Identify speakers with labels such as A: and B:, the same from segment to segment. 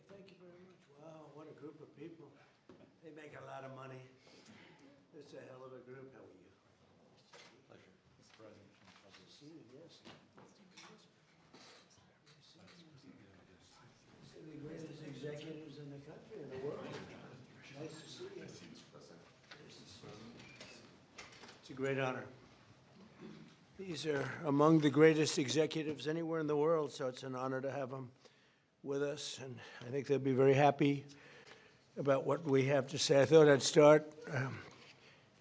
A: Thank you very much. Wow, what a group of people. They make a lot of money. It's a hell of a group. How are you?
B: Pleasure. Mr. President.
A: Nice to see you, yes. These are the greatest executives in the country, in the world. Nice to see you. It's a great honor. These are among the greatest executives anywhere in the world, so it's an honor to have them with us, and I think they'll be very happy about what we have to say. I thought I'd start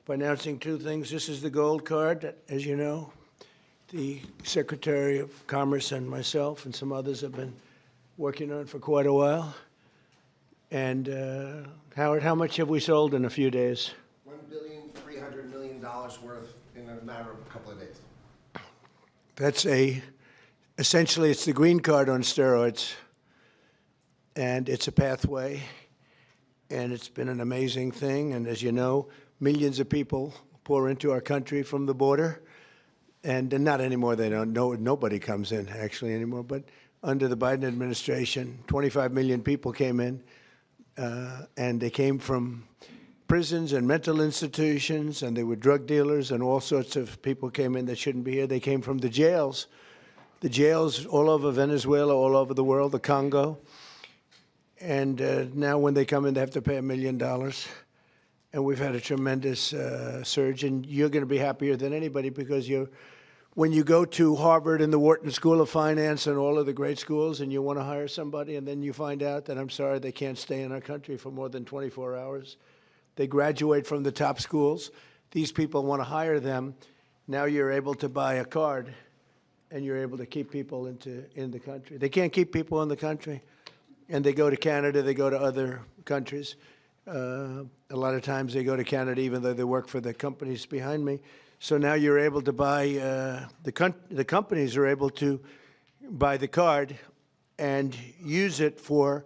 A: by announcing two things. This is the gold card that, as you know, the Secretary of Commerce and myself and some others have been working on for quite a while. And Howard, how much have we sold in a few days?
C: $1.3 billion worth in a matter of a couple of days.
A: That's essentially it's the green card on steroids. And it's a pathway, and it's been an amazing thing. And as you know, millions of people pour into our country from the border. And not anymore, they don't know, nobody comes in actually anymore. But under the Biden administration, 25 million people came in, and they came from prisons and mental institutions, and they were drug dealers, and all sorts of people came in that shouldn't be here. They came from the jails all over Venezuela, all over the world, the Congo. And now when they come in, they have to pay $1 million. And we've had a tremendous surge. And you're going to be happier than anybody because when you go to Harvard and the Wharton School of Finance and all of the great schools and you want to hire somebody and then you find out that, I'm sorry, they can't stay in our country for more than 24 hours. They graduate from the top schools. These people want to hire them. Now you're able to buy a card and you're able to keep people in the country. They can't keep people in the country. And they go to Canada, they go to other countries. A lot of times they go to Canada even though they work for the companies behind me. So now you're able to buy, the companies are able to buy the card and use it for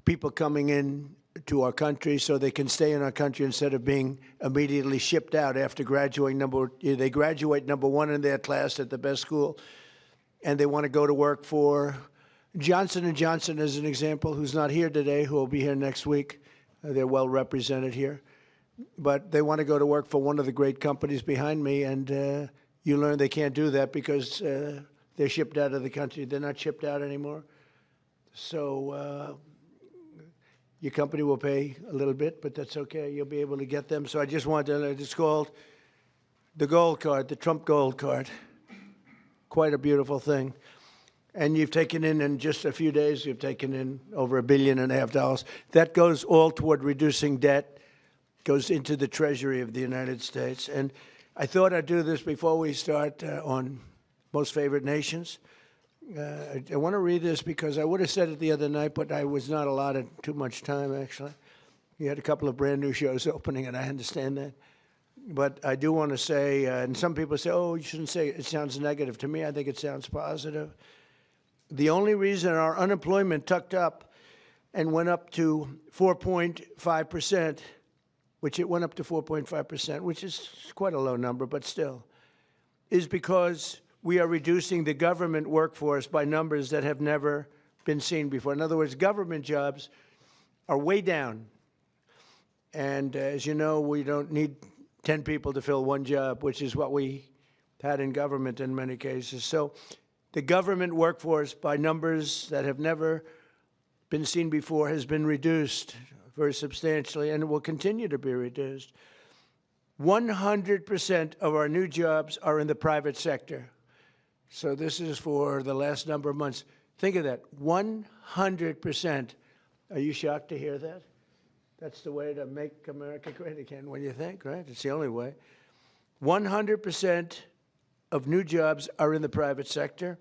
A: people coming in to our country so they can stay in our country instead of being immediately shipped out after graduating. They graduate number one in their class at the best school, and they want to go to work for Johnson & Johnson, as an example, who's not here today, who will be here next week. They're well represented here. But they want to go to work for one of the great companies behind me, and you learn they can't do that because they're shipped out of the country. They're not shipped out anymore. So your company will pay a little bit, but that's okay. You'll be able to get them. So I just wanted to, it's called the gold card, the Trump gold card. Quite a beautiful thing. And you've taken in just a few days, you've taken in over $1.5 billion. That goes all toward reducing debt, goes into the Treasury of the United States. And I thought I'd do this before we start on Most Favored Nations. I want to read this because I would have said it the other night, but I was not allotted too much time, actually. You had a couple of brand new shows opening, and I understand that. But I do want to say, and some people say, oh, you shouldn't say it. It sounds negative. To me, I think it sounds positive. The only reason our unemployment tucked up and went up to 4.5%, which it went up to 4.5%, which is quite a low number, but still, is because we are reducing the government workforce by numbers that have never been seen before. In other words, government jobs are way down. And as you know, we don't need 10 people to fill one job, which is what we had in government in many cases. So the government workforce, by numbers that have never been seen before, has been reduced very substantially, and it will continue to be reduced. 100% of our new jobs are in the private sector. So this is for the last number of months. Think of that, 100%. Are you shocked to hear that? That's the way to make America great again, when you think, right? It's the only way. 100% of new jobs are in the private sector.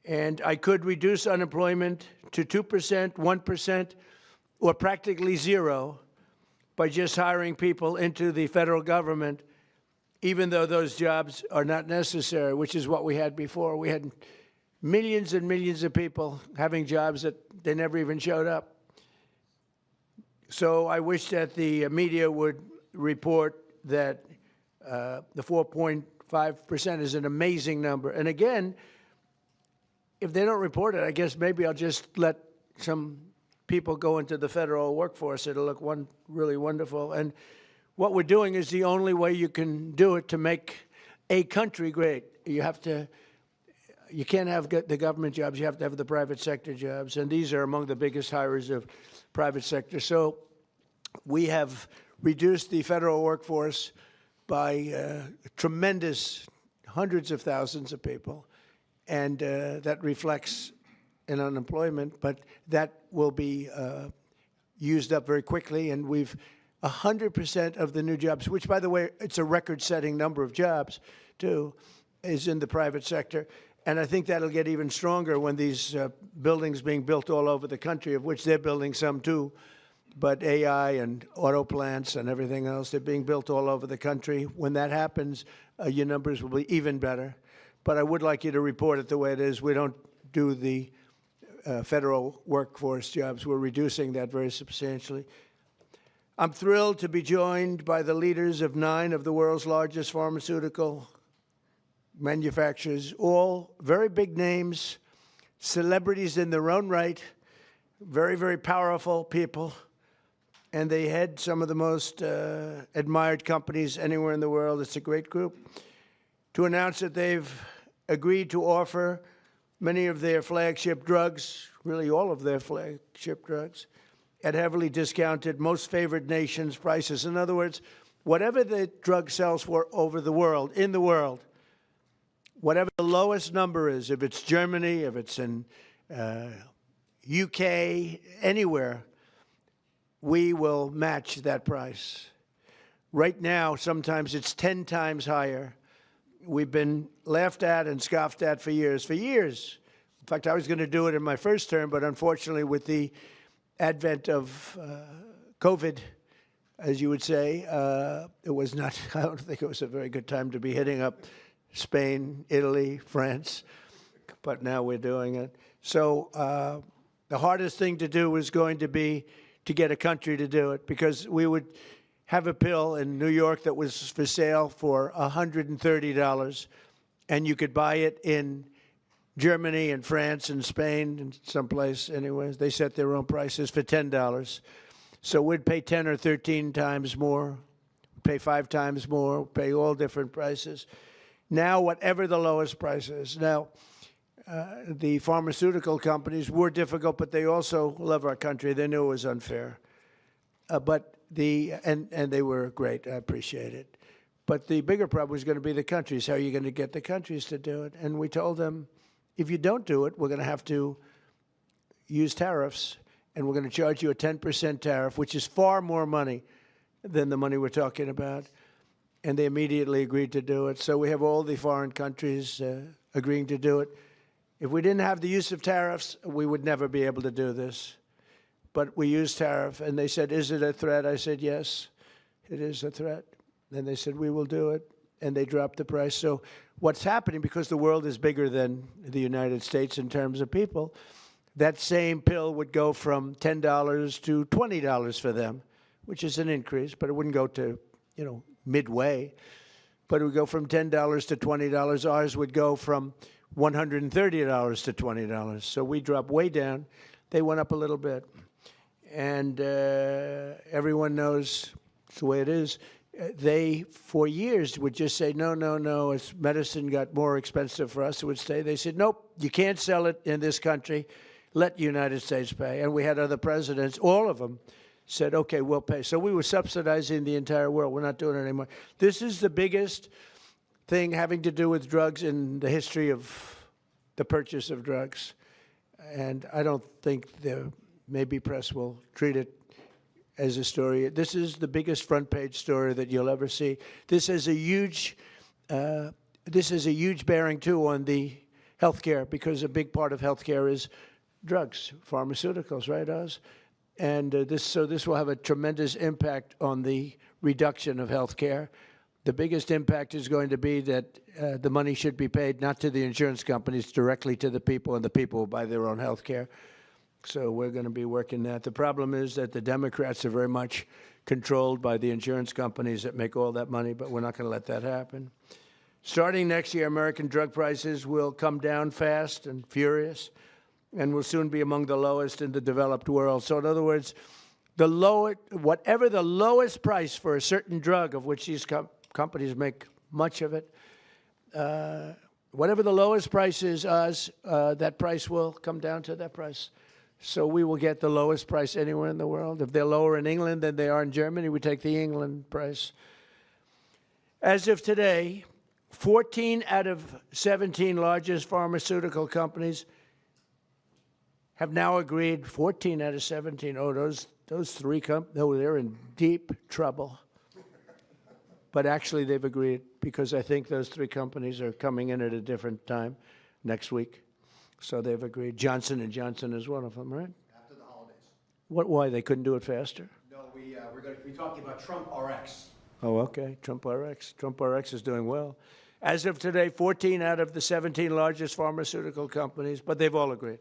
A: And I could reduce unemployment to 2%, 1%, or practically zero by just hiring people into the federal government, even though those jobs are not necessary, which is what we had before. We had millions and millions of people having jobs that they never even showed up. So I wish that the media would report that the 4.5% is an amazing number. And again, if they don't report it, I guess maybe I'll just let some people go into the federal workforce. It'll look really wonderful. And what we're doing is the only way you can do it to make a country great. You can't have the government jobs. You have to have the private sector jobs. And these are among the biggest hires of private sector. So we have reduced the federal workforce by tremendous hundreds of thousands of people. And that reflects in unemployment, but that will be used up very quickly. And we've 100% of the new jobs, which, by the way, it's a record-setting number of jobs, too, is in the private sector. And I think that'll get even stronger when these buildings being built all over the country, of which they're building some, too. But AI and auto plants and everything else, they're being built all over the country. When that happens, your numbers will be even better. But I would like you to report it the way it is. We don't do the federal workforce jobs. We're reducing that very substantially. I'm thrilled to be joined by the leaders of 9 of the world's largest pharmaceutical manufacturers, all very big names, celebrities in their own right, very, very powerful people, and they head some of the most admired companies anywhere in the world. It's a great group. To announce that they've agreed to offer many of their flagship drugs, really all of their flagship drugs, at heavily discounted, most favored nations prices. In other words, whatever the drug sells for over the world, in the world, whatever the lowest number is, if it's Germany, if it's in UK, anywhere, we will match that price. Right now, sometimes it's 10 times higher. We've been laughed at and scoffed at for years. For years. In fact, I was going to do it in my first term, but unfortunately, with the advent of COVID, as you would say, it was not, I don't think it was a very good time to be hitting up Spain, Italy, France, but now we're doing it. So the hardest thing to do was going to be to get a country to do it, because we would have a pill in New York that was for sale for $130, and you could buy it in Germany and France and Spain and someplace anyways. They set their own prices for $10. So we'd pay 10 or 13 times more, pay 5 times more, pay all different prices. Now, whatever the lowest price is. Now, the pharmaceutical companies were difficult, but they also love our country. They knew it was unfair. And they were great. I appreciate it. But the bigger problem was going to be the countries. How are you going to get the countries to do it? And we told them, if you don't do it, we're going to have to use tariffs, and we're going to charge you a 10% tariff, which is far more money than the money we're talking about. And they immediately agreed to do it. So we have all the foreign countries agreeing to do it. If we didn't have the use of tariffs, we would never be able to do this. But we used tariff, and they said, is it a threat? I said, yes, it is a threat. And they said, we will do it. And they dropped the price. So what's happening, because the world is bigger than the United States in terms of people, that same pill would go from $10 to $20 for them, which is an increase, but it wouldn't go to, midway. But it would go from $10 to $20. Ours would go from $130 to $20. So we dropped way down. They went up a little bit. And everyone knows it's the way it is. They, for years, would just say, no, no, no. As medicine got more expensive for us, it would stay. They said, nope, you can't sell it in this country. Let the United States pay. And we had other presidents, all of them, said, okay, we'll pay. So we were subsidizing the entire world. We're not doing it anymore. This is the biggest thing having to do with drugs in the history of the purchase of drugs. And I don't think the maybe press will treat it as a story. This is the biggest front page story that you'll ever see. This is a huge bearing too on the healthcare, because a big part of healthcare is drugs, pharmaceuticals, right, Oz? And this will have a tremendous impact on the reduction of healthcare. The biggest impact is going to be that the money should be paid not to the insurance companies, directly to the people, and the people will buy their own healthcare. So we're going to be working that. The problem is that the Democrats are very much controlled by the insurance companies that make all that money, but we're not going to let that happen. Starting next year, American drug prices will come down fast and furious. and will soon be among the lowest in the developed world. So in other words, whatever the lowest price for a certain drug, of which these companies make much of it, whatever the lowest price is, that price will come down to that price. So we will get the lowest price anywhere in the world. If they're lower in England than they are in Germany, we take the England price. As of today, 14 out of 17 largest pharmaceutical companies have now agreed. 14 out of 17. Oh, those three they're in deep trouble. But actually, they've agreed because I think those three companies are coming in at a different time next week. So they've agreed. Johnson & Johnson is one of them, right?
C: After the holidays.
A: Why? They couldn't do it faster?
C: No, we're going to be talking about Trump RX.
A: Oh, okay. Trump RX. Trump RX is doing well. As of today, 14 out of the 17 largest pharmaceutical companies, but they've all agreed,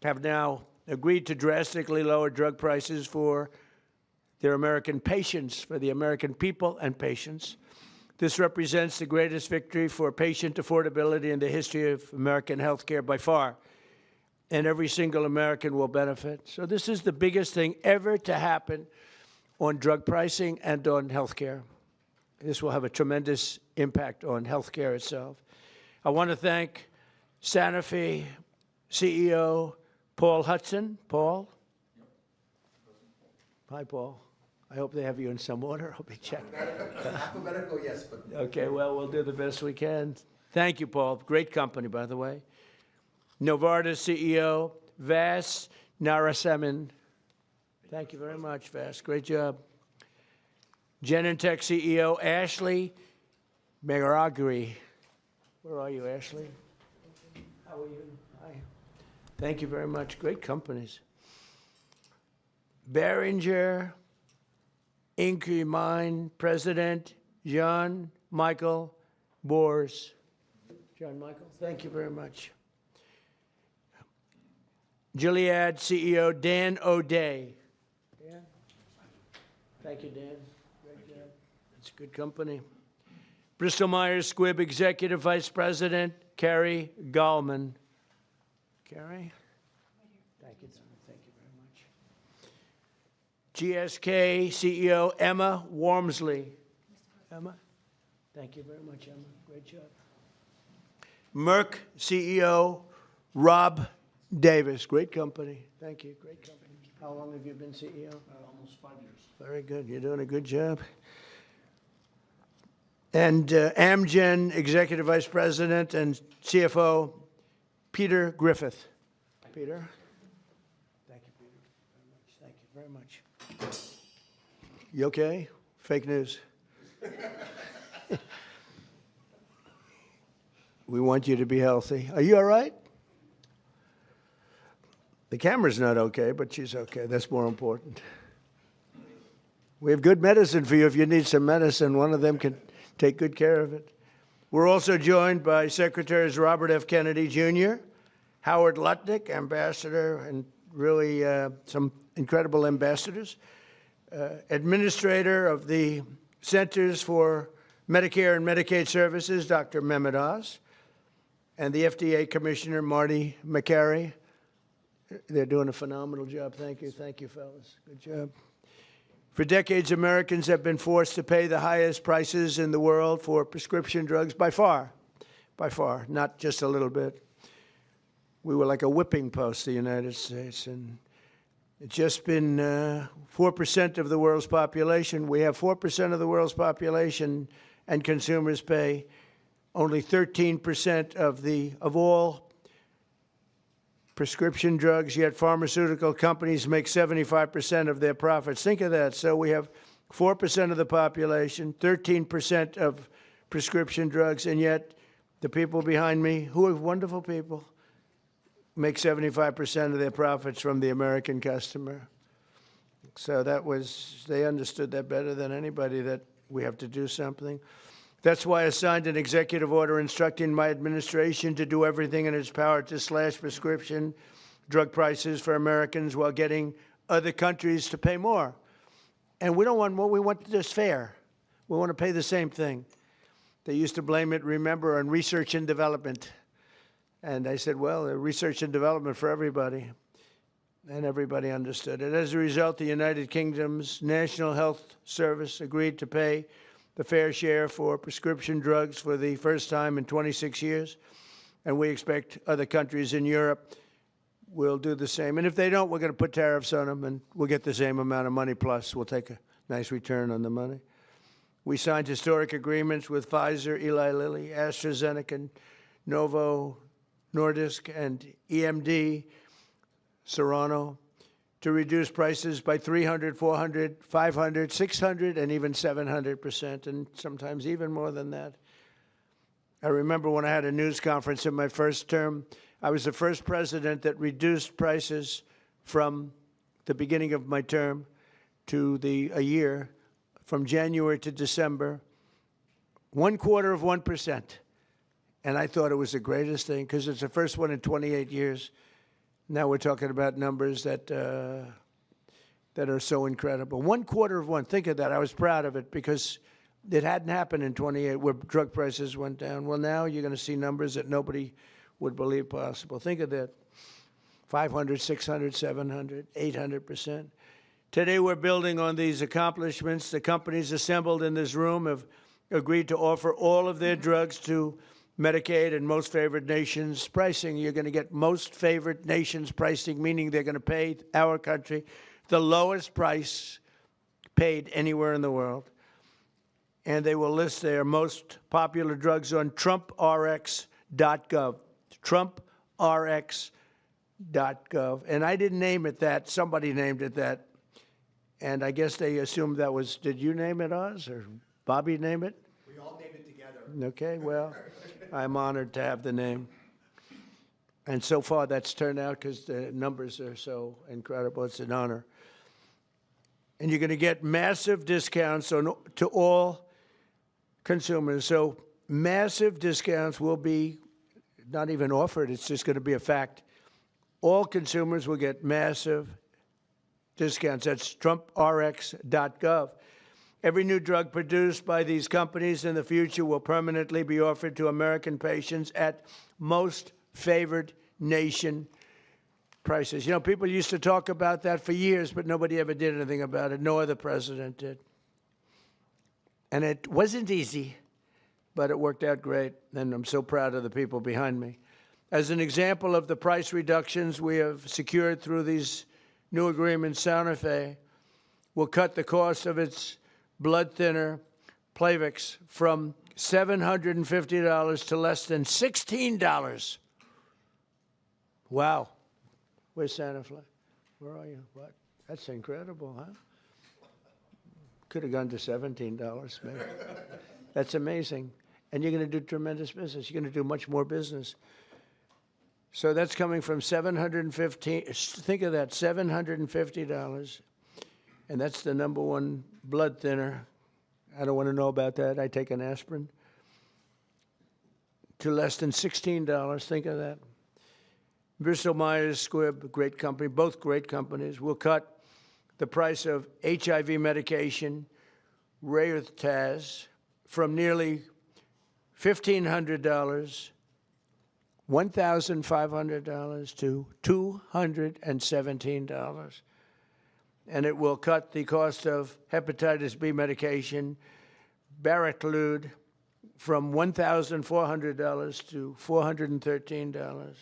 A: have now agreed to drastically lower drug prices for their American patients, for the American people and patients. This represents the greatest victory for patient affordability in the history of American health care by far, and every single American will benefit. So this is the biggest thing ever to happen on drug pricing and on health care. This will have a tremendous impact on health care itself. I want to thank Sanofi CEO Paul Hudson. Paul? Hi, Paul. I hope they have you in some order. I'll be checking.
C: Alphabetical, yes, but.
A: Okay, well, we'll do the best we can. Thank you, Paul. Great company, by the way. Novartis CEO Vas Narasimhan. Thank you very much, Vas. Great job. Genentech CEO Ashley Megaragri. Where are you, Ashley? How are you? Hi. Thank you very much. Great companies. Behringer Inc. President John Michael Bors. John Michael, thank you very much. Gilead CEO Dan O'Day. Dan? Thank you, Dan. Great job. That's a good company. Bristol Myers Squibb Executive Vice President Carrie Gallman. Carrie? Thank you, Tom. Thank you very much. GSK CEO Emma Wormsley. Emma? Thank you very much, Emma. Great job. Merck CEO Rob Davis. Great company. Thank you. Great company. How long have you been CEO?
B: Almost 5 years.
A: Very good. You're doing a good job. And Amgen Executive Vice President and CFO Peter Griffith. Peter? Thank you, Peter, very much. Thank you very much. You okay? Fake news. We want you to be healthy. Are you all right? The camera's not okay, but she's okay. That's more important. We have good medicine for you. If you need some medicine, one of them can take good care of it. We're also joined by Secretaries Robert F. Kennedy, Jr., Howard Lutnick, Ambassador, and really some incredible ambassadors, Administrator of the Centers for Medicare and Medicaid Services, Dr. Mehmet Oz, and the FDA Commissioner, Marty McCary. They're doing a phenomenal job. Thank you. Thank you, fellas. Good job. For decades, Americans have been forced to pay the highest prices in the world for prescription drugs by far, not just a little bit. We were like a whipping post, the United States, and it's just been 4% of the world's population. We have 4% of the world's population, and consumers pay only 13% of all prescription drugs, yet pharmaceutical companies make 75% of their profits. Think of that. So we have 4% of the population, 13% of prescription drugs, and yet the people behind me, who are wonderful people, make 75% of their profits from the American customer. So they understood that better than anybody, that we have to do something. That's why I signed an executive order instructing my administration to do everything in its power to slash prescription drug prices for Americans while getting other countries to pay more. And we don't want more. We want this fair. We want to pay the same thing. They used to blame it, remember, on research and development. And I said, well, research and development for everybody. And everybody understood it. As a result, the United Kingdom's National Health Service agreed to pay the fair share for prescription drugs for the first time in 26 years. And we expect other countries in Europe will do the same. And if they don't, we're going to put tariffs on them, and we'll get the same amount of money, plus we'll take a nice return on the money. We signed historic agreements with Pfizer, Eli Lilly, AstraZeneca, Novo Nordisk, and EMD, Serrano, to reduce prices by 300, 400, 500, 600, and even 700%, and sometimes even more than that. I remember when I had a news conference in my first term, I was the first president that reduced prices from the beginning of my term to a year, from January to December, 0.25%. And I thought it was the greatest thing because it's the first one in 28 years. Now we're talking about numbers that are so incredible. 0.25%. Think of that. I was proud of it because it hadn't happened in 28 where drug prices went down. Well, now you're going to see numbers that nobody would believe possible. Think of that. 500, 600, 700, 800%. Today we're building on these accomplishments. The companies assembled in this room have agreed to offer all of their drugs to Medicaid and most favored nations pricing. You're going to get most favored nations pricing, meaning they're going to pay our country the lowest price paid anywhere in the world. And they will list their most popular drugs on TrumpRx.gov. TrumpRx.gov. And I didn't name it that. Somebody named it that. And I guess they assumed that was, did you name it, Oz, or Bobby name it?
C: We all named it together.
A: Okay, well, I'm honored to have the name. And so far that's turned out because the numbers are so incredible. It's an honor. And you're going to get massive discounts to all consumers. So massive discounts will be not even offered. It's just going to be a fact. All consumers will get massive discounts. That's TrumpRx.gov. Every new drug produced by these companies in the future will permanently be offered to American patients at most favored nation prices. You know, people used to talk about that for years, but nobody ever did anything about it. No other president did. And it wasn't easy, but it worked out great, and I'm so proud of the people behind me. As an example of the price reductions we have secured through these new agreements, Santa Fe will cut the cost of its blood thinner, Plavix, from $750 to less than $16. Wow. Where's Santa Fe? Where are you? What? That's incredible, huh? Could have gone to $17, maybe. That's amazing. And you're going to do tremendous business. You're going to do much more business. So that's coming from $750. Think of that, $750. And that's the number one blood thinner. I don't want to know about that. I take an aspirin. To less than $16. Think of that. Bristol Myers Squibb, great company, both great companies, will cut the price of HIV medication, Raytaz, from nearly $1,500, $1,500 to $217. And it will cut the cost of hepatitis B medication, Baraclude, from $1,400 to $413.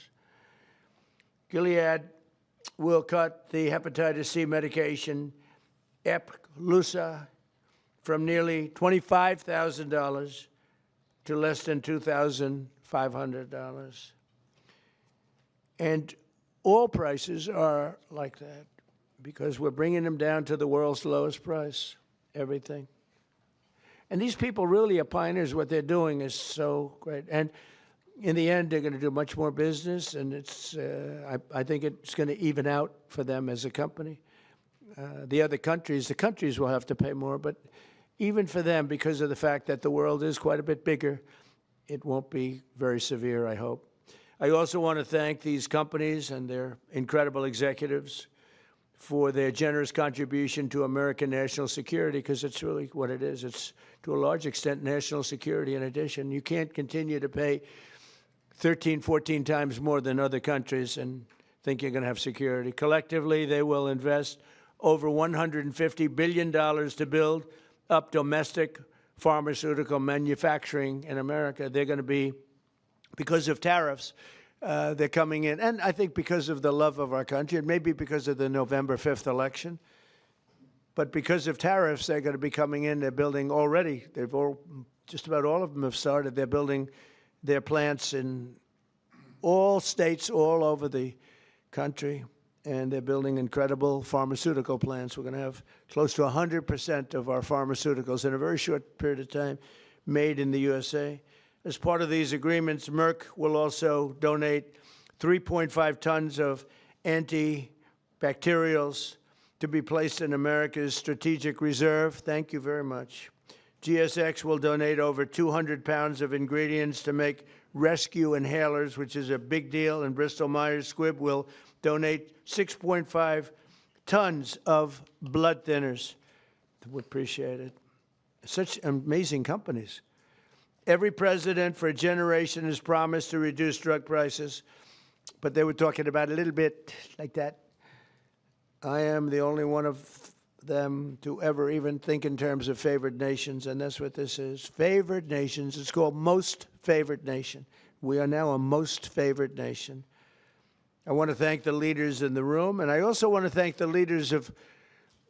A: Gilead will cut the hepatitis C medication, Epclusa, from nearly $25,000 to less than $2,500. And all prices are like that because we're bringing them down to the world's lowest price, everything. And these people really are pioneers. What they're doing is so great. And in the end, they're going to do much more business, and it's. I think it's going to even out for them as a company. The countries will have to pay more, but even for them, because of the fact that the world is quite a bit bigger, it won't be very severe, I hope. I also want to thank these companies and their incredible executives for their generous contribution to American national security, because it's really what it is. It's, to a large extent, national security in addition. You can't continue to pay 13, 14 times more than other countries and think you're going to have security. Collectively, they will invest over $150 billion to build up domestic pharmaceutical manufacturing in America. They're going to be, because of tariffs, they're coming in, and I think because of the love of our country, and maybe because of the November 5th election, but because of tariffs, they're going to be coming in. They're building already. Just about all of them have started. They're building their plants in all states all over the country, and they're building incredible pharmaceutical plants. We're going to have close to 100% of our pharmaceuticals in a very short period of time made in the USA. As part of these agreements, Merck will also donate 3.5 tons of antibacterials to be placed in America's strategic reserve. Thank you very much. GSX will donate over 200 pounds of ingredients to make rescue inhalers, which is a big deal, and Bristol-Myers Squibb will donate 6.5 tons of blood thinners. We appreciate it. Such amazing companies. Every president for a generation has promised to reduce drug prices, but they were talking about a little bit like that. I am the only one of them to ever even think in terms of favored nations, and that's what this is. Favored nations. It's called most favored nation. We are now a most favored nation. I want to thank the leaders in the room, and I also want to thank the leaders of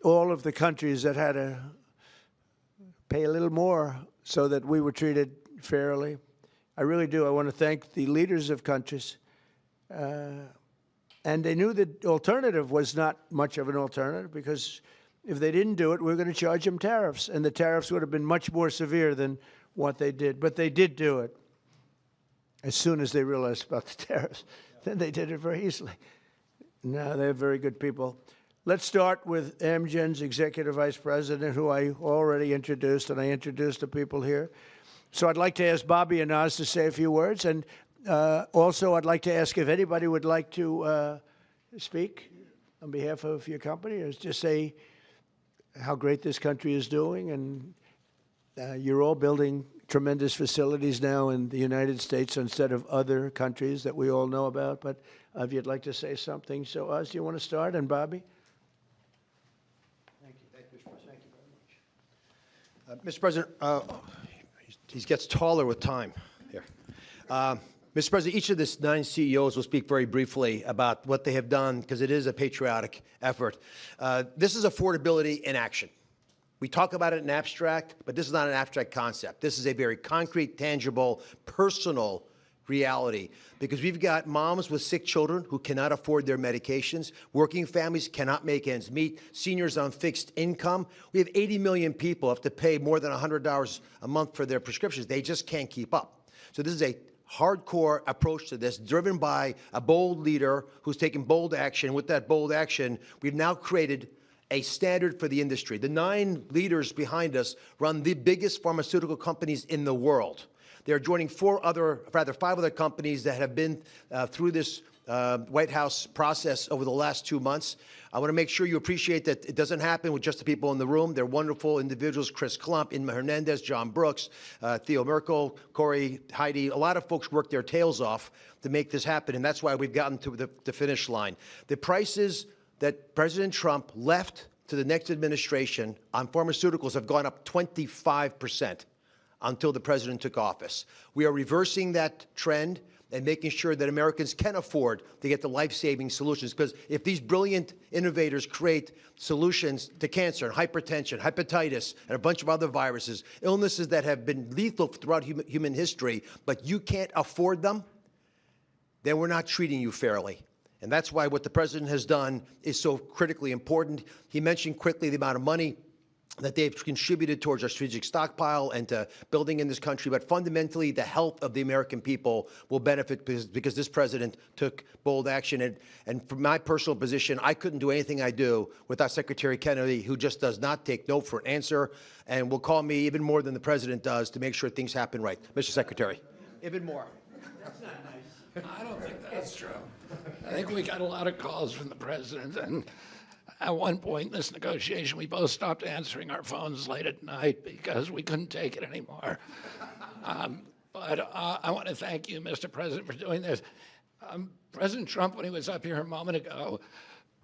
A: all of the countries that had to pay a little more so that we were treated fairly. I really do. I want to thank the leaders of countries. And they knew the alternative was not much of an alternative, because if they didn't do it, we were going to charge them tariffs, and the tariffs would have been much more severe than what they did. But they did do it as soon as they realized about the tariffs. Then they did it very easily. No, they're very good people. Let's start with Amgen's Executive Vice President, who I already introduced, and I introduced the people here. So I'd like to ask Bobby and Oz to say a few words, and also I'd like to ask if anybody would like to speak on behalf of your company, or just say how great this country is doing. And you're all building tremendous facilities now in the United States instead of other countries that we all know about. But if you'd like to say something. So Oz, do you want to start? And Bobby?
C: Thank you. Thank you, Mr. President. Thank you very much. Mr. President, he gets taller with time here. Mr. President, each of the 9 CEOs will speak very briefly about what they have done, because it is a patriotic effort. This is affordability in action. We talk about it in abstract, but this is not an abstract concept. This is a very concrete, tangible, personal reality, because we've got moms with sick children who cannot afford their medications, working families cannot make ends meet, seniors on fixed income. We have 80 million people who have to pay more than $100 a month for their prescriptions. They just can't keep up. So this is a hardcore approach to this, driven by a bold leader who's taken bold action. With that bold action, we've now created a standard for the industry. The 9 leaders behind us run the biggest pharmaceutical companies in the world. They're joining 5 other companies that have been through this White House process over the last 2 months. I want to make sure you appreciate that it doesn't happen with just the people in the room. They're wonderful individuals: Chris Klump, Inma Hernandez, John Brooks, Theo Merkel, Corey, Heidi. A lot of folks worked their tails off to make this happen, and that's why we've gotten to the finish line. The prices that President Trump left to the next administration on pharmaceuticals have gone up 25% until the president took office. We are reversing that trend and making sure that Americans can afford to get the life-saving solutions. Because if these brilliant innovators create solutions to cancer, hypertension, hepatitis, and a bunch of other viruses, illnesses that have been lethal throughout human history, but you can't afford them, then we're not treating you fairly. And that's why what the president has done is so critically important. He mentioned quickly the amount of money that they've contributed towards our strategic stockpile and to building in this country. But fundamentally, the health of the American people will benefit because this president took bold action. And from my personal position, I couldn't do anything I do without Secretary Kennedy, who just does not take no for an answer and will call me even more than the president does to make sure things happen right. Mr. Secretary. Even more.
A: That's not nice.
D: I don't think that's true. I think we got a lot of calls from the president, and at one point in this negotiation, we both stopped answering our phones late at night because we couldn't take it anymore. But I want to thank you, Mr. President, for doing this. President Trump, when he was up here a moment ago,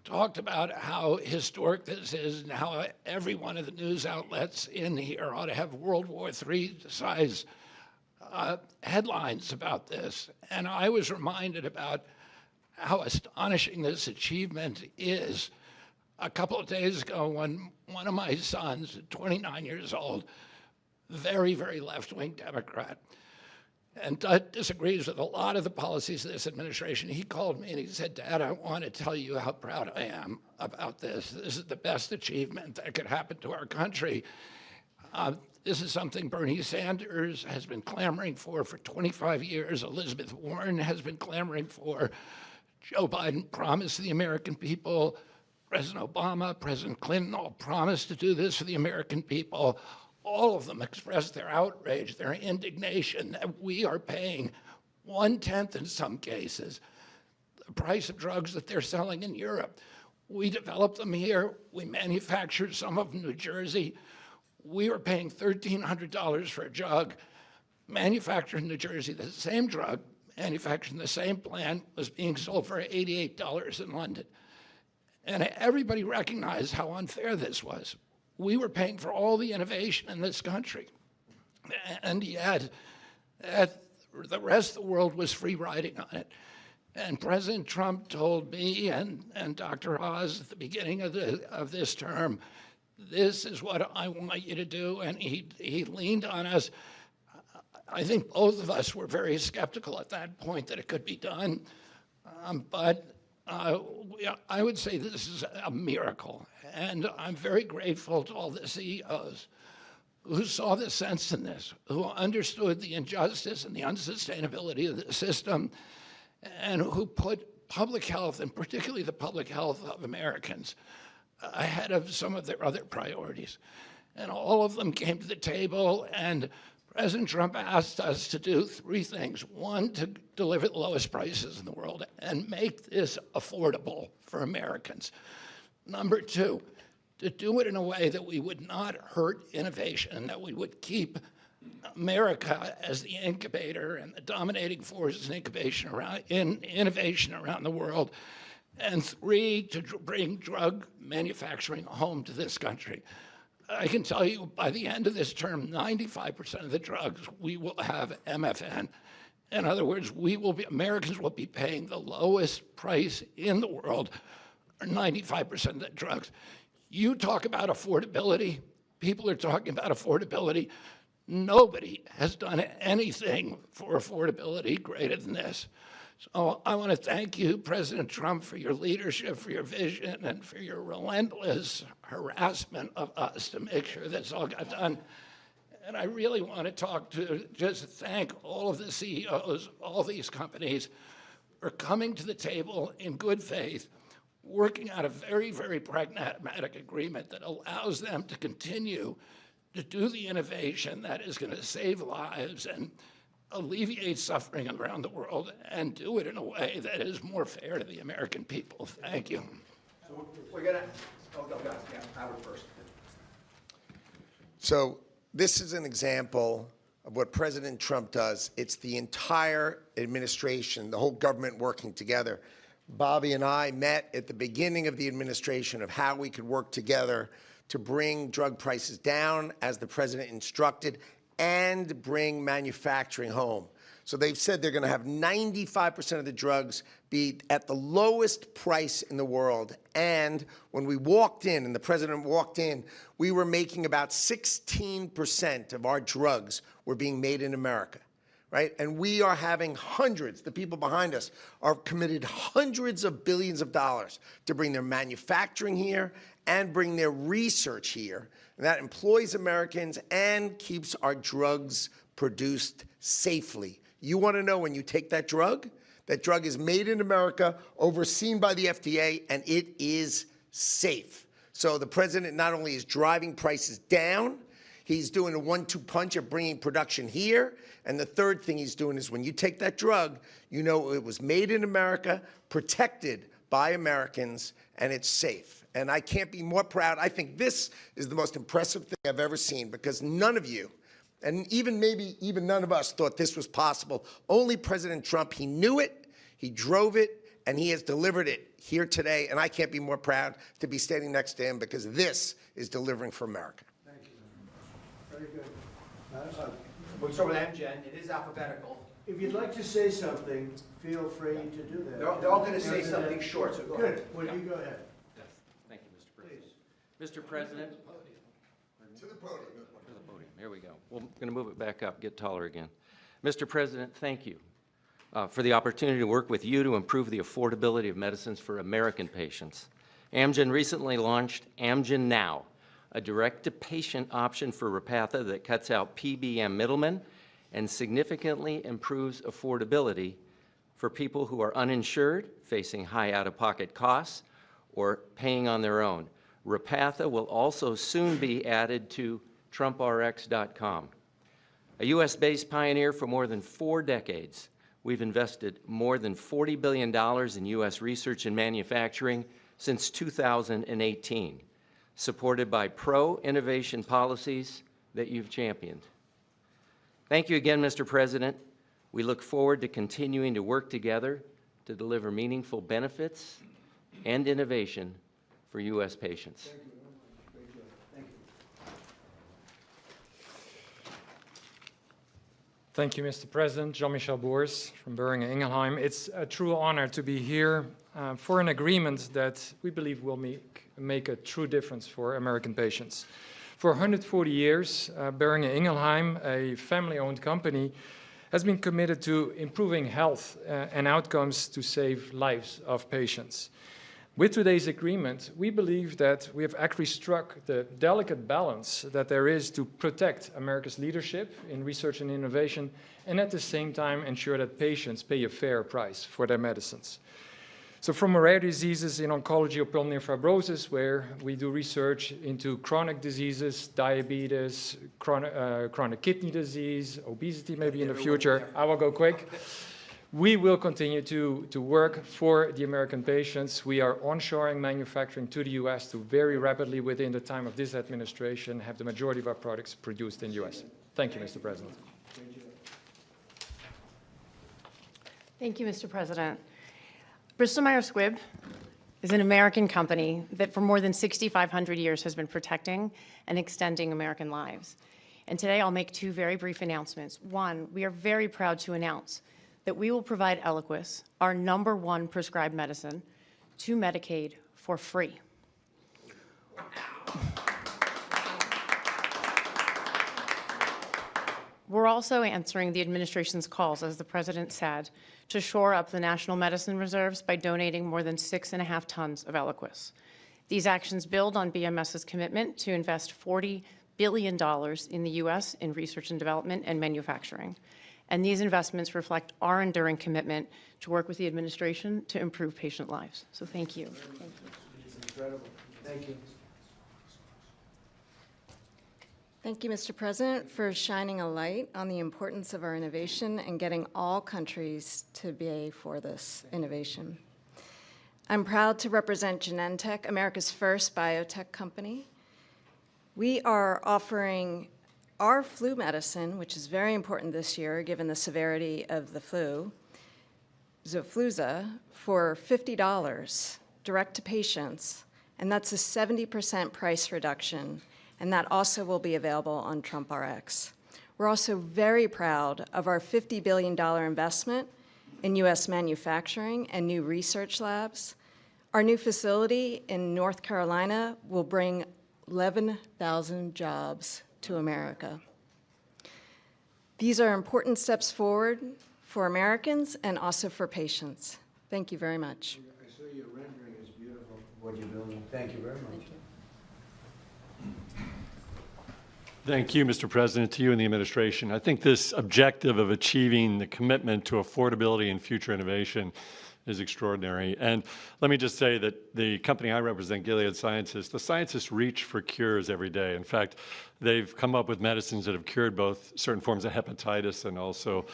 D: talked about how historic this is and how every one of the news outlets in here ought to have World War III size headlines about this. And I was reminded about how astonishing this achievement is. A couple of days ago, when one of my sons, 29 years old, very, very left-wing Democrat, and disagrees with a lot of the policies of this administration, he called me and he said, "Dad, I want to tell you how proud I am about this. This is the best achievement that could happen to our country." This is something Bernie Sanders has been clamoring for 25 years. Elizabeth Warren has been clamoring for. Joe Biden promised the American people. President Obama, President Clinton all promised to do this for the American people. All of them expressed their outrage, their indignation that we are paying 1/10 in some cases the price of drugs that they're selling in Europe. We developed them here. We manufactured some of them in New Jersey. We were paying $1,300 for a drug manufactured in New Jersey. The same drug manufactured in the same plant was being sold for $88 in London. And everybody recognized how unfair this was. We were paying for all the innovation in this country. And yet, the rest of the world was free riding on it. And President Trump told me and Dr. Oz at the beginning of this term, this is what I want you to do. And he leaned on us. I think both of us were very skeptical at that point that it could be done. But I would say this is a miracle. And I'm very grateful to all the CEOs who saw the sense in this, who understood the injustice and the unsustainability of the system, and who put public health, and particularly the public health of Americans, ahead of some of their other priorities. And all of them came to the table, and President Trump asked us to do three things. One, to deliver the lowest prices in the world and make this affordable for Americans. Number two, to do it in a way that we would not hurt innovation, that we would keep America as the incubator and the dominating force in innovation around the world. And three, to bring drug manufacturing home to this country. I can tell you by the end of this term, 95% of the drugs we will have MFN. In other words, Americans will be paying the lowest price in the world for 95% of the drugs. You talk about affordability, people are talking about affordability. Nobody has done anything for affordability greater than this. So I want to thank you, President Trump, for your leadership, for your vision, and for your relentless harassment of us to make sure this all got done. And I really want to just thank all of the CEOs, all these companies, for coming to the table in good faith, working out a very, very pragmatic agreement that allows them to continue to do the innovation that is going to save lives and alleviate suffering around the world, and do it in a way that is more fair to the American people. Thank you.
C: So we're going to, Howard first.
E: So this is an example of what President Trump does. It's the entire administration, the whole government working together. Bobby and I met at the beginning of the administration of how we could work together to bring drug prices down, as the president instructed, and bring manufacturing home. So they've said they're going to have 95% of the drugs be at the lowest price in the world. And when we walked in, and the president walked in, we were making about 16% of our drugs were being made in America, right? And we are having hundreds, the people behind us are committed hundreds of billions of dollars to bring their manufacturing here and bring their research here. And that employs Americans and keeps our drugs produced safely. You want to know when you take that drug is made in America, overseen by the FDA, and it is safe. So the president not only is driving prices down, he's doing a 1-2 punch of bringing production here. And the third thing he's doing is when you take that drug, you know it was made in America, protected by Americans, and it's safe. And I can't be more proud. I think this is the most impressive thing I've ever seen, because none of you And even none of us thought this was possible. Only President Trump, he knew it, he drove it, and he has delivered it here today. And I can't be more proud to be standing next to him because this is delivering for America.
A: Thank you. Very good.
C: We'll start with Amgen. It is alphabetical.
A: If you'd like to say something, feel free to do that.
C: They're all going to say something short, so go ahead.
A: Good. Well, you go ahead.
B: Yes, thank you, Mr. President. Mr. President.
E: To the podium.
B: To the podium, here we go. We're going to move it back up, get taller again. Mr. President, thank you for the opportunity to work with you to improve the affordability of medicines for American patients. Amgen recently launched Amgen Now, a direct-to-patient option for Repatha that cuts out PBM middlemen and significantly improves affordability for people who are uninsured, facing high out-of-pocket costs, or paying on their own. Repatha will also soon be added to TrumpRx.com. A U.S.-based pioneer for more than 4 decades, we've invested more than $40 billion in U.S. research and manufacturing since 2018, supported by pro-innovation policies that you've championed. Thank you again, Mr. President. We look forward to continuing to work together to deliver meaningful benefits and innovation for U.S. patients.
A: Thank you very much. Great job. Thank you.
F: Thank you, Mr. President. Jean-Michel Boers from Boehringer Ingelheim. It's a true honor to be here for an agreement that we believe will make a true difference for American patients. For 140 years, Boehringer Ingelheim, a family-owned company, has been committed to improving health and outcomes to save lives of patients. With today's agreement, we believe that we have actually struck the delicate balance that there is to protect America's leadership in research and innovation, and at the same time ensure that patients pay a fair price for their medicines. So from rare diseases in oncology or pulmonary fibrosis, where we do research into chronic diseases, diabetes, chronic kidney disease, obesity maybe in the future, I will go quick. We will continue to work for the American patients. We are onshoring manufacturing to the U.S. to very rapidly, within the time of this administration, have the majority of our products produced in the U.S. Thank you, Mr. President.
G: Thank you, Mr. President. Bristol Myers Squibb is an American company that for more than 6,500 years has been protecting and extending American lives. And today I'll make 2 very brief announcements. One, we are very proud to announce that we will provide Eliquis, our #1 prescribed medicine, to Medicaid for free. We're also answering the administration's calls, as the President said, to shore up the national medicine reserves by donating more than 6.5 tons of Eliquis. These actions build on BMS's commitment to invest $40 billion in the U.S. in research and development and manufacturing. And these investments reflect our enduring commitment to work with the administration to improve patient lives. So thank you. Thank you.
A: It's incredible. Thank you.
H: Thank you, Mr. President, for shining a light on the importance of our innovation and getting all countries to pay for this innovation. I'm proud to represent Genentech, America's first biotech company. We are offering our flu medicine, which is very important this year given the severity of the flu, Xofluza, for $50 direct to patients, and that's a 70% price reduction. And that also will be available on TrumpRx. We're also very proud of our $50 billion investment in U.S. manufacturing and new research labs. Our new facility in North Carolina will bring 11,000 jobs to America. These are important steps forward for Americans and also for patients. Thank you very much.
A: I saw your rendering. It's beautiful, what you're building. Thank you very much.
H: Thank you.
I: Thank you, Mr. President, to you and the administration. I think this objective of achieving the commitment to affordability and future innovation is extraordinary. And let me just say that the company I represent, Gilead Sciences, the scientists reach for cures every day. In fact, they've come up with medicines that have cured both certain forms of hepatitis and also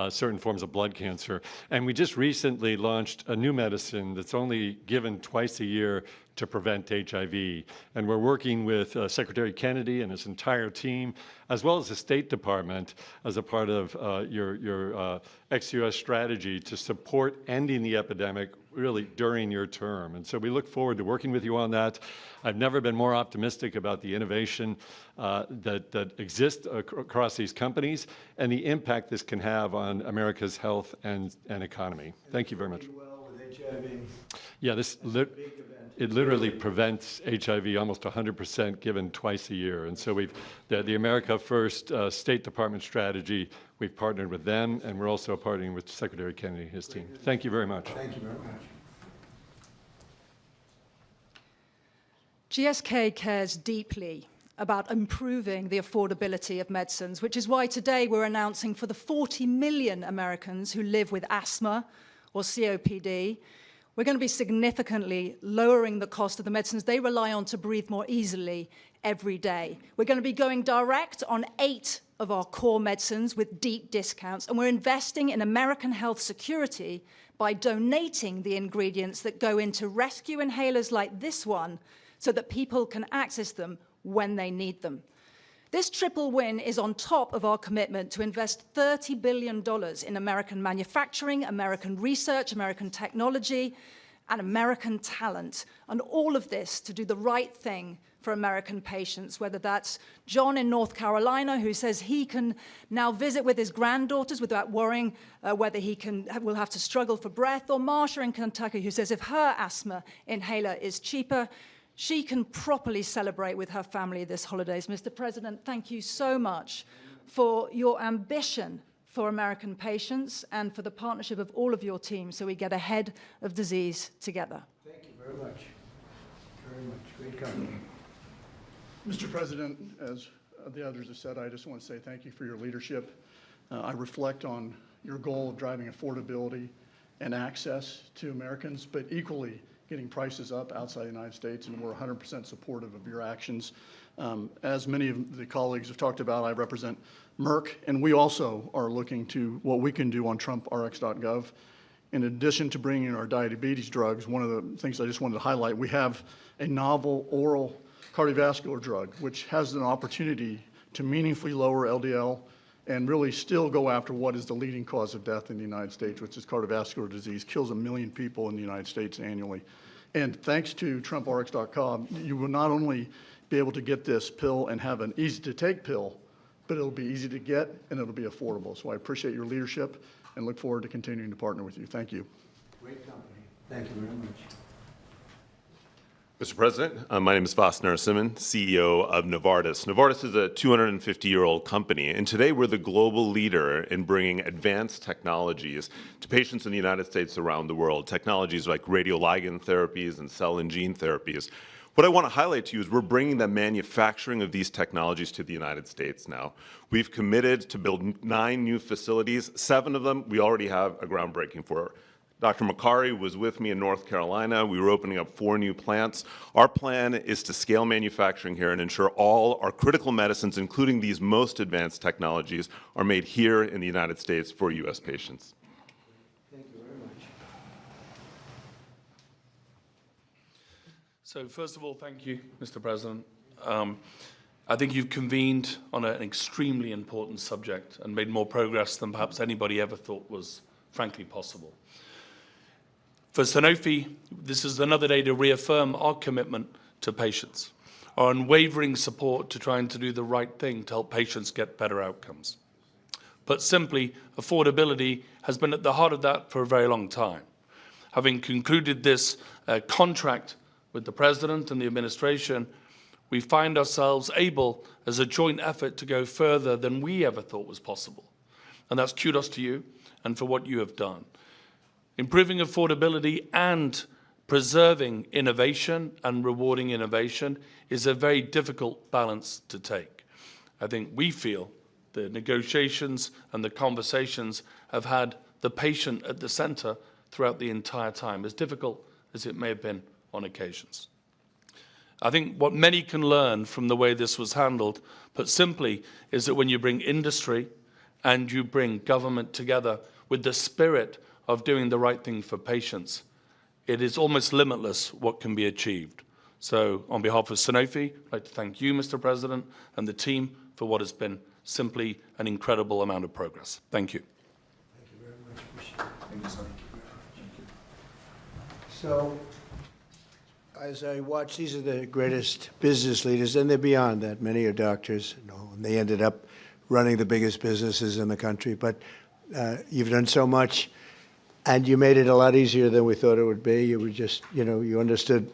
I: certain forms of blood cancer. And we just recently launched a new medicine that's only given twice a year to prevent HIV. And we're working with Secretary Kennedy and his entire team, as well as the State Department, as a part of your ex-US strategy to support ending the epidemic really during your term. And so we look forward to working with you on that. I've never been more optimistic about the innovation that exists across these companies and the impact this can have on America's health and economy. Thank you very much.
A: Well with HIV.
I: Yeah, it literally prevents HIV almost 100% given twice a year. And so the America First State Department strategy, we've partnered with them, and we're also partnering with Secretary Kennedy and his team. Thank you very much.
A: Thank you very much.
J: GSK cares deeply about improving the affordability of medicines, which is why today we're announcing for the 40 million Americans who live with asthma or COPD, we're going to be significantly lowering the cost of the medicines they rely on to breathe more easily every day. We're going to be going direct on 8 of our core medicines with deep discounts, and we're investing in American health security by donating the ingredients that go into rescue inhalers like this one so that people can access them when they need them. This triple win is on top of our commitment to invest $30 billion in American manufacturing, American research, American technology, and American talent. And all of this to do the right thing for American patients, whether that's John in North Carolina, who says he can now visit with his granddaughters without worrying whether will have to struggle for breath, or Marsha in Kentucky, who says if her asthma inhaler is cheaper, she can properly celebrate with her family this holidays. Mr. President, thank you so much for your ambition for American patients and for the partnership of all of your team so we get ahead of disease together.
A: Thank you very much. Very much. Great company.
K: Mr. President, as the others have said, I just want to say thank you for your leadership. I reflect on your goal of driving affordability and access to Americans, but equally getting prices up outside the United States, and we're 100% supportive of your actions. As many of the colleagues have talked about, I represent Merck, and we also are looking to what we can do on TrumpRx.gov. In addition to bringing in our diabetes drugs, one of the things I just wanted to highlight, we have a novel oral cardiovascular drug, which has an opportunity to meaningfully lower LDL and really still go after what is the leading cause of death in the United States, which is cardiovascular disease, kills 1 million people in the United States annually. And thanks to TrumpRx.com, you will not only be able to get this pill and have an easy-to-take pill, but it'll be easy to get and it'll be affordable. So I appreciate your leadership and look forward to continuing to partner with you. Thank you.
A: Great company. Thank you very much.
L: Mr. President, my name is Vas Narasimhan, CEO of Novartis. Novartis is a 250-year-old company, and today we're the global leader in bringing advanced technologies to patients in the United States around the world, technologies like radioligand therapies and cell and gene therapies. What I want to highlight to you is we're bringing the manufacturing of these technologies to the United States now. We've committed to build 9 new facilities. 7 of them we already have a groundbreaking for. Dr. Makari was with me in North Carolina. We were opening up 4 new plants. Our plan is to scale manufacturing here and ensure all our critical medicines, including these most advanced technologies, are made here in the United States for U.S. patients.
A: Thank you very much.
M: So first of all, thank you, Mr. President. I think you've convened on an extremely important subject and made more progress than perhaps anybody ever thought was frankly possible. For Sanofi, this is another day to reaffirm our commitment to patients, our unwavering support to trying to do the right thing to help patients get better outcomes. Put simply, affordability has been at the heart of that for a very long time. Having concluded this contract with the President and the administration, we find ourselves able, as a joint effort, to go further than we ever thought was possible. And that's kudos to you and for what you have done. Improving affordability and preserving innovation and rewarding innovation is a very difficult balance to take. I think we feel the negotiations and the conversations have had the patient at the center throughout the entire time, as difficult as it may have been on occasions. I think what many can learn from the way this was handled, put simply, is that when you bring industry and you bring government together with the spirit of doing the right thing for patients, it is almost limitless what can be achieved. So on behalf of Sanofi, I'd like to thank you, Mr. President, and the team for what has been simply an incredible amount of progress. Thank you.
A: Thank you very much. Appreciate it. Thank you. So, as I watch, these are the greatest business leaders, and they're beyond that. Many are doctors, and they ended up running the biggest businesses in the country. But you've done so much, and you made it a lot easier than we thought it would be. You were just, you understood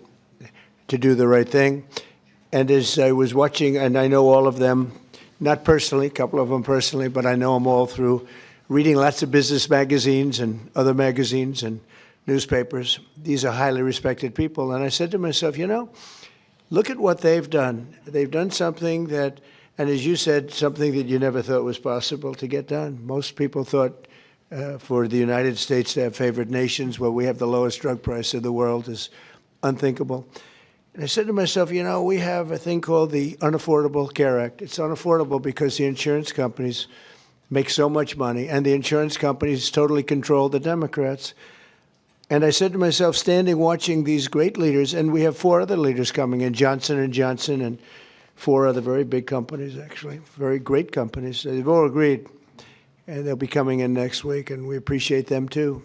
A: to do the right thing. And as I was watching, and I know all of them, not personally, a couple of them personally, but I know them all through reading lots of business magazines and other magazines and newspapers. These are highly respected people. And I said to myself, look at what they've done. They've done something that, and as you said, something that you never thought was possible to get done. Most people thought for the United States to have favored nations where we have the lowest drug price in the world is unthinkable. And I said to myself, we have a thing called the Unaffordable Care Act. It's unaffordable because the insurance companies make so much money, and the insurance companies totally control the Democrats. And I said to myself, standing watching these great leaders, and we have 4 other leaders coming in, Johnson & Johnson and 4 other very big companies, actually, very great companies. They've all agreed, and they'll be coming in next week, and we appreciate them too.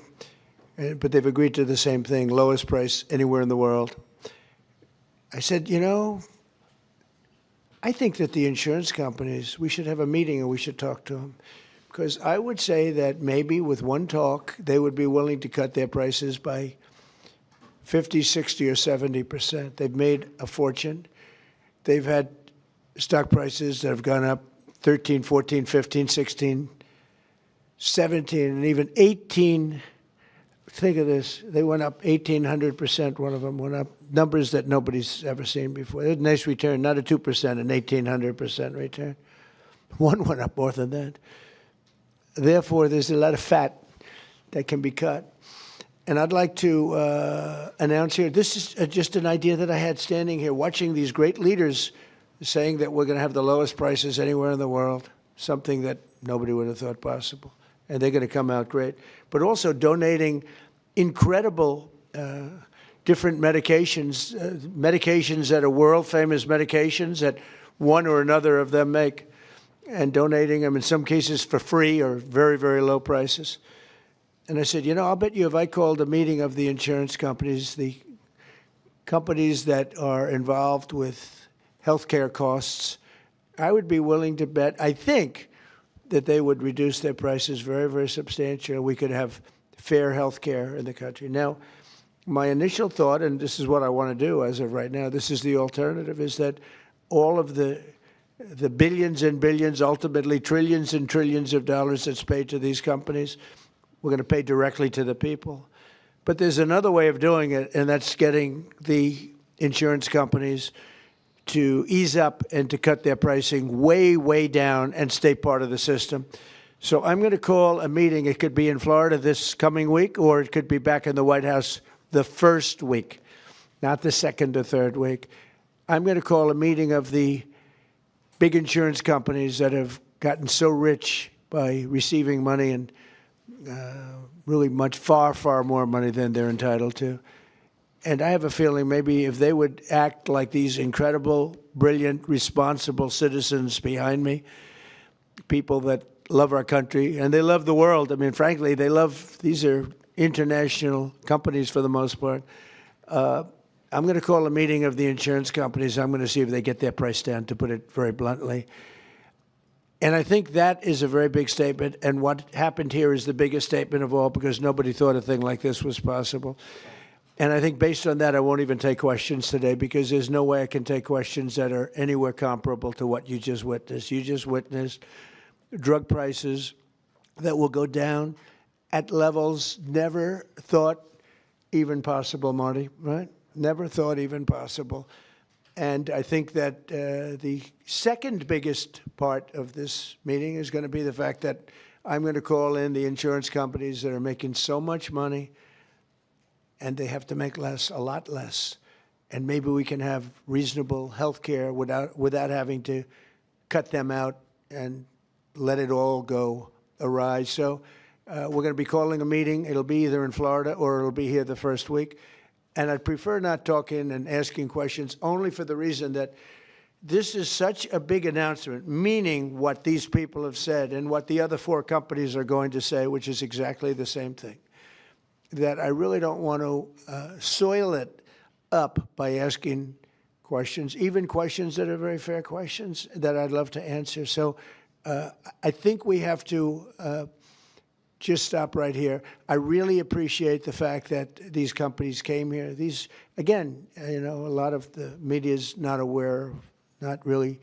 A: But they've agreed to the same thing, lowest price anywhere in the world. I said, I think that the insurance companies, we should have a meeting and we should talk to them. Because I would say that maybe with one talk, they would be willing to cut their prices by 50, 60, or 70%. They've made a fortune. They've had stock prices that have gone up 13, 14, 15, 16, 17, and even 18. Think of this. They went up 1,800%. One of them went up. Numbers that nobody's ever seen before. A nice return, not a 2%, an 1,800% return. One went up more than that. Therefore, there's a lot of fat that can be cut. And I'd like to announce here, this is just an idea that I had standing here, watching these great leaders saying that we're going to have the lowest prices anywhere in the world, something that nobody would have thought possible. And they're going to come out great. But also donating incredible different medications, medications that are world-famous medications that one or another of them make, and donating them in some cases for free or very, very low prices. And I said, I'll bet you if I called a meeting of the insurance companies, the companies that are involved with healthcare costs, I would be willing to bet, I think, that they would reduce their prices very, very substantially. We could have fair health care in the country. Now, my initial thought, and this is what I want to do as of right now, this is the alternative, is that all of the billions and billions, ultimately trillions and trillions of dollars that's paid to these companies, we're going to pay directly to the people. But there's another way of doing it, and that's getting the insurance companies to ease up and to cut their pricing way, way down and stay part of the system. So I'm going to call a meeting. It could be in Florida this coming week, or it could be back in the White House the first week, not the second or third week. I'm going to call a meeting of the big insurance companies that have gotten so rich by receiving money, and really much, far, far more money than they're entitled to. And I have a feeling maybe if they would act like these incredible, brilliant, responsible citizens behind me, people that love our country, and they love the world. I mean, frankly, these are international companies for the most part. I'm going to call a meeting of the insurance companies. I'm going to see if they get their price down, to put it very bluntly. And I think that is a very big statement. And what happened here is the biggest statement of all, because nobody thought a thing like this was possible. And I think based on that, I won't even take questions today, because there's no way I can take questions that are anywhere comparable to what you just witnessed. You just witnessed drug prices that will go down at levels never thought even possible, Marty, right? Never thought even possible. And I think that the second biggest part of this meeting is going to be the fact that I'm going to call in the insurance companies that are making so much money and they have to make less, a lot less. And maybe we can have reasonable health care without having to cut them out and let it all go awry. So we're going to be calling a meeting. It'll be either in Florida or it'll be here the first week. And I'd prefer not talking and asking questions, only for the reason that this is such a big announcement, meaning what these people have said and what the other 4 companies are going to say, which is exactly the same thing, that I really don't want to soil it up by asking questions, even questions that are very fair questions that I'd love to answer. So I think we have to just stop right here. I really appreciate the fact that these companies came here. These, again, a lot of the media is not aware, not really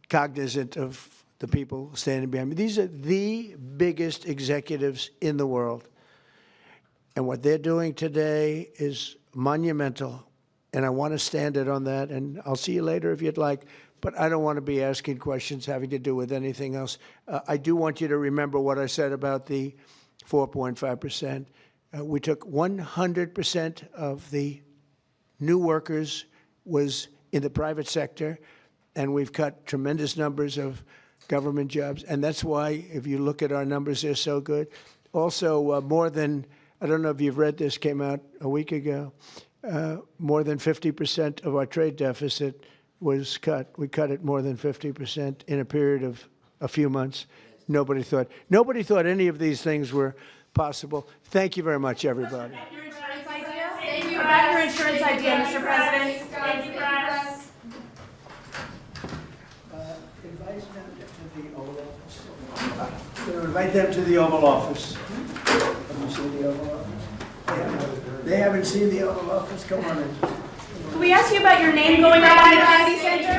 A: cognizant of the people standing behind me. These are the biggest executives in the world. And what they're doing today is monumental. And I want to stand it on that. And I'll see you later if you'd like. But I don't want to be asking questions having to do with anything else. I do want you to remember what I said about the 4.5%. We took 100% of the new workers was in the private sector, and we've cut tremendous numbers of government jobs. And that's why, if you look at our numbers, they're so good. Also, more than, I don't know if you've read this, came out a week ago, more than 50% of our trade deficit was cut. We cut it more than 50% in a period of a few months. Nobody thought any of these things were possible. Thank you very much, everybody.
N: Thank you about your insurance idea, Mr. President. Thank you, press.
A: Invite them to the Oval Office. Have you seen the Oval Office? They haven't seen the Oval Office. Come on in.
N: Can we ask you about your name going up on the Kennedy Center?